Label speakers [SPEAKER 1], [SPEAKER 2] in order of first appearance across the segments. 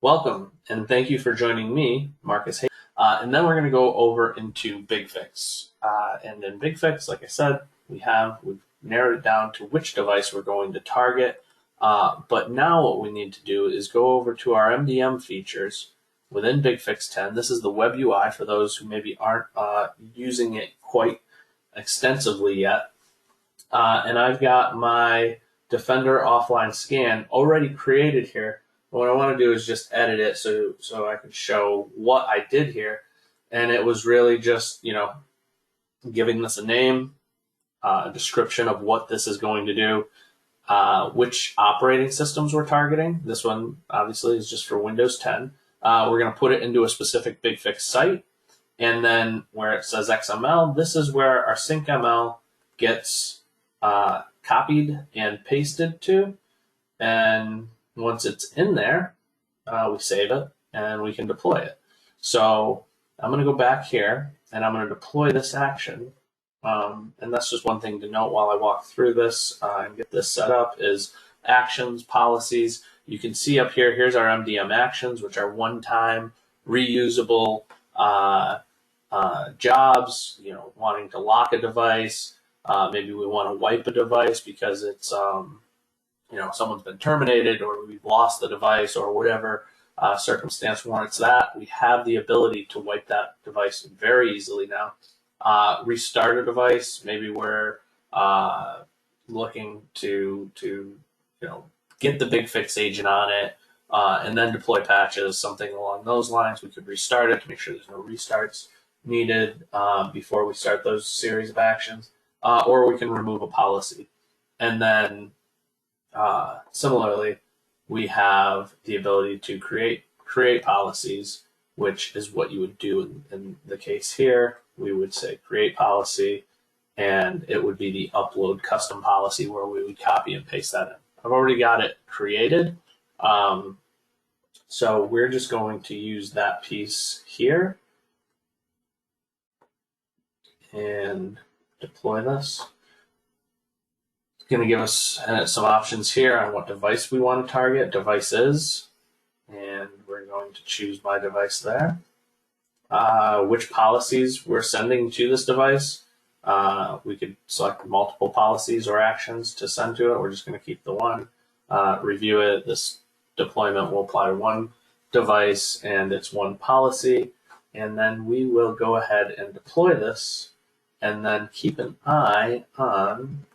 [SPEAKER 1] Welcome, and thank you for joining me, Marcus Hayes. And then we're going to go over into BigFix. And in BigFix, like I said, we've narrowed it down to which device we're going to target. But now what we need to do is go over to our MDM features within BigFix 10. This is the web UI for those who maybe aren't using it quite extensively yet. And I've got my Defender offline scan already created here. What I want to do is just edit it so I can show what I did here. And it was really just, giving this a name, a description of what this is going to do, which operating systems we're targeting. This one obviously is just for Windows 10. We're going to put it into a specific BigFix site. And then where it says XML, this is where our syncml gets copied and pasted to. And once it's in there, we save it and we can deploy it. So I'm going to go back here and I'm going to deploy this action. And that's just one thing to note while I walk through this and get this set up is actions, policies. You can see up here, here's our MDM actions, which are one-time, reusable jobs, wanting to lock a device. Maybe we want to wipe a device because it's someone's been terminated or we've lost the device or whatever circumstance warrants that. We have the ability to wipe that device very easily now. Restart a device. Maybe we're looking to get the BigFix agent on it and then deploy patches, something along those lines. We could restart it to make sure there's no restarts needed before we start those series of actions, or we can remove a policy. And then similarly, we have the ability to create policies, which is what you would do in the case here. We would say create policy, and it would be the upload custom policy where we would copy and paste that in. I've already got it created, so we're just going to use that piece here and deploy this. Going to give us some options here on what device we want to target, devices, and we're going to choose my device there. Which policies we're sending to this device. We could select multiple policies or actions to send to it. We're just going to keep the one. Review it. This deployment will apply to one device and it's one policy. And then we will go ahead and deploy this and then keep an eye on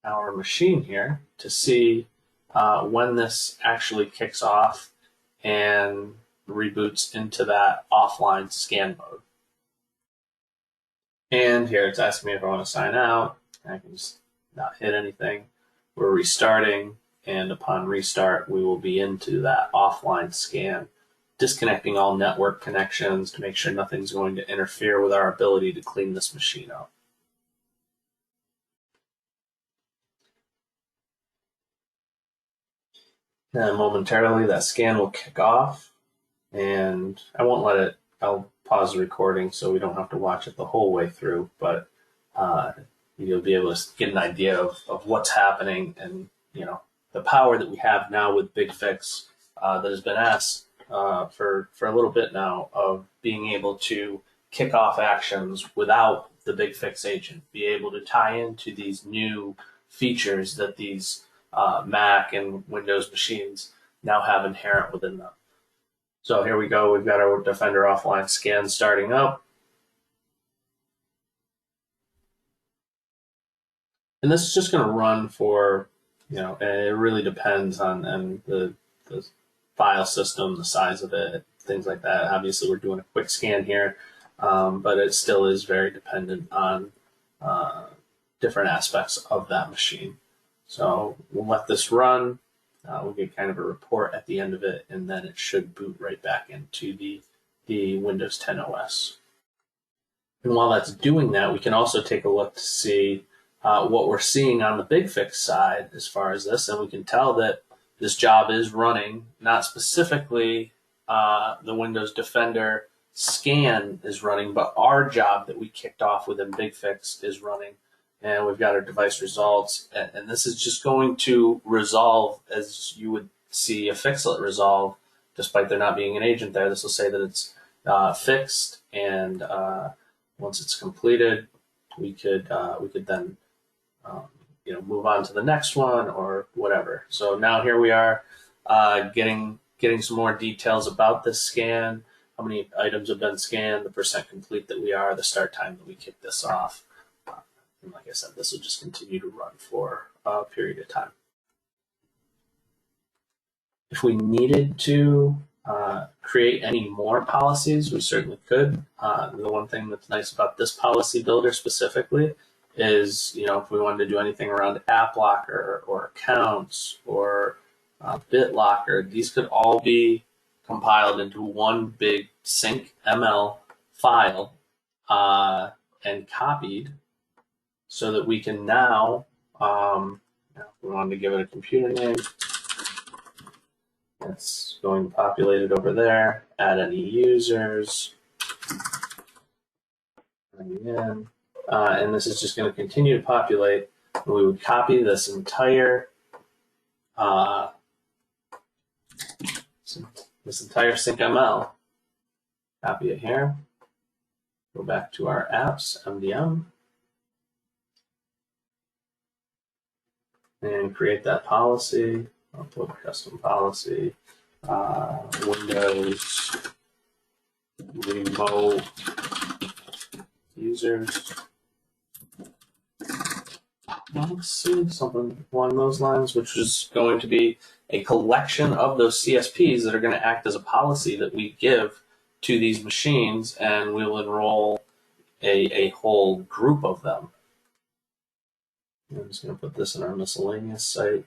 [SPEAKER 1] our machine here to see when this actually kicks off and reboots into that offline scan mode. And here it's asking me if I want to sign out. I can just not hit anything. We're restarting, and upon restart, we will be into that offline scan, disconnecting all network connections to make sure nothing's going to interfere with our ability to clean this machine up. And momentarily that scan will kick off, and I won't let it, I'll pause the recording so we don't have to watch it the whole way through, but you'll be able to get an idea of what's happening and the power that we have now with BigFix that has been asked for a little bit now of being able to kick off actions without the BigFix agent, be able to tie into these new features that these Mac and Windows machines now have inherent within them. So here we go. We've got our Defender offline scan starting up. And this is just going to run for, it really depends on the file system, the size of it, things like that. Obviously, we're doing a quick scan here, but it still is very dependent on different aspects of that machine. So we'll let this run. We'll get kind of a report at the end of it, and then it should boot right back into the Windows 10 OS. And while that's doing that, we can also take a look to see what we're seeing on the BigFix side as far as this, and we can tell that this job is running, not specifically the Windows Defender scan is running, but our job that we kicked off within BigFix is running. And we've got our device results, and this is just going to resolve as you would see a Fixlet resolve despite there not being an agent there, this will say that it's fixed, and once it's completed, we could then move on to the next one or whatever. So now here we are, getting some more details about this scan, how many items have been scanned, the percent complete that we are, the start time that we kick this off. And like I said, this will just continue to run for a period of time. If we needed to create any more policies, we certainly could. The one thing that's nice about this policy builder specifically is, if we wanted to do anything around app locker or accounts or BitLocker, these could all be compiled into one big sync ML file and copied, so that we can now, if we wanted to give it a computer name, it's going to populate it over there, add any users, again, and this is just going to continue to populate. And we would copy this entire sync ML, copy it here, go back to our apps, MDM, and create that policy. Upload custom policy, Windows remote users. Let's see, something along those lines, which is going to be a collection of those CSPs that are going to act as a policy that we give to these machines, and we'll enroll a whole group of them. I'm just going to put this in our miscellaneous site.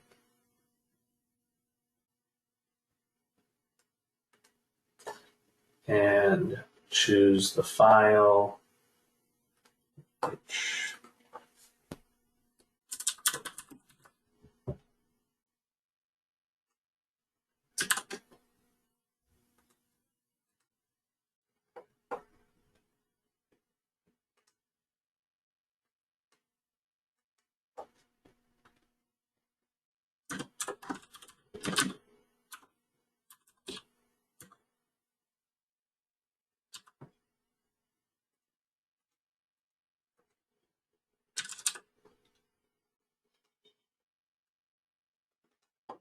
[SPEAKER 1] And choose the file, which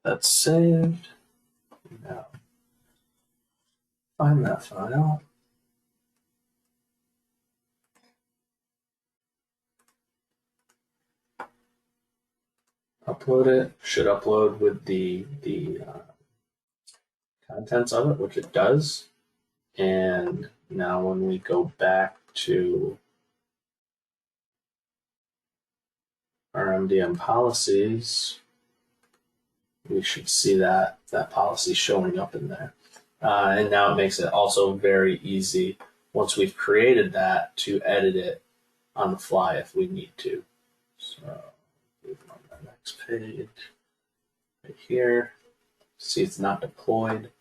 [SPEAKER 1] that's saved. Now, find that file. Upload it. Should upload with the contents of it, which it does. And now when we go back to our MDM policies, we should see that policy showing up in there. And now it makes it also very easy, once we've created that, to edit it on the fly if we need to. So move on to the next page, right here. See, it's not deployed.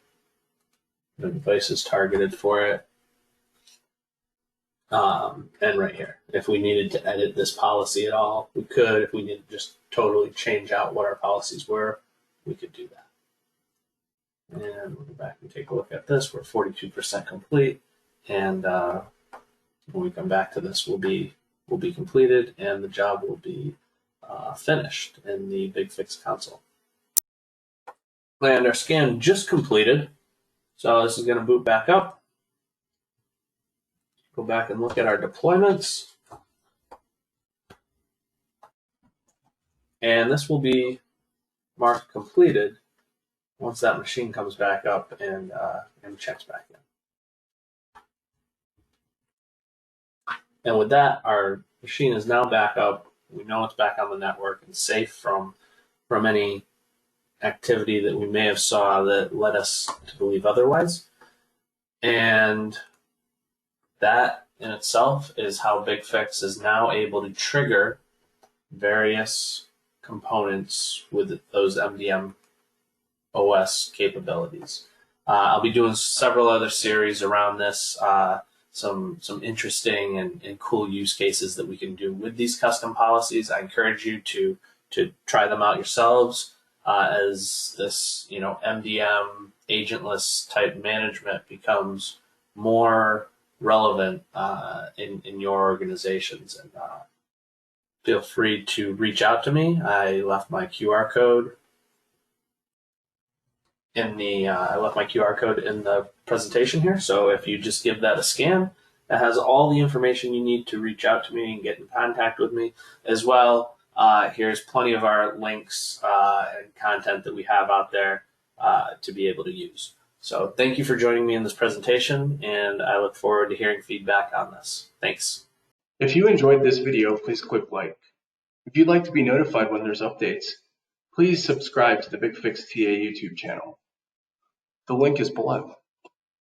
[SPEAKER 1] No device is targeted for it. And right here, if we needed to edit this policy at all, we could. If we needed to just totally change out what our policies were, we could do that. And we'll go back and take a look at this. We're 42% complete, and when we come back to this, we'll be completed, and the job will be finished in the BigFix console. And our scan just completed, so this is going to boot back up. Go back and look at our deployments, and this will be marked completed once that machine comes back up and checks back in. And with that, our machine is now back up. We know it's back on the network and safe from any activity that we may have saw that led us to believe otherwise. And that in itself is how BigFix is now able to trigger various components with those MDM OS capabilities. I'll be doing several other series around this, some interesting and cool use cases that we can do with these custom policies. I encourage you to try them out yourselves. as this, MDM agentless type management becomes more relevant in your organizations. And feel free to reach out to me. I left my QR code in the presentation here. So if you just give that a scan, that has all the information you need to reach out to me and get in contact with me as well. Here's plenty of our links and content that we have out there to be able to use. So thank you for joining me in this presentation, and I look forward to hearing feedback on this. Thanks.
[SPEAKER 2] If you enjoyed this video, please click like. If you'd like to be notified when there's updates, please subscribe to the BigFix TA YouTube channel. The link is below.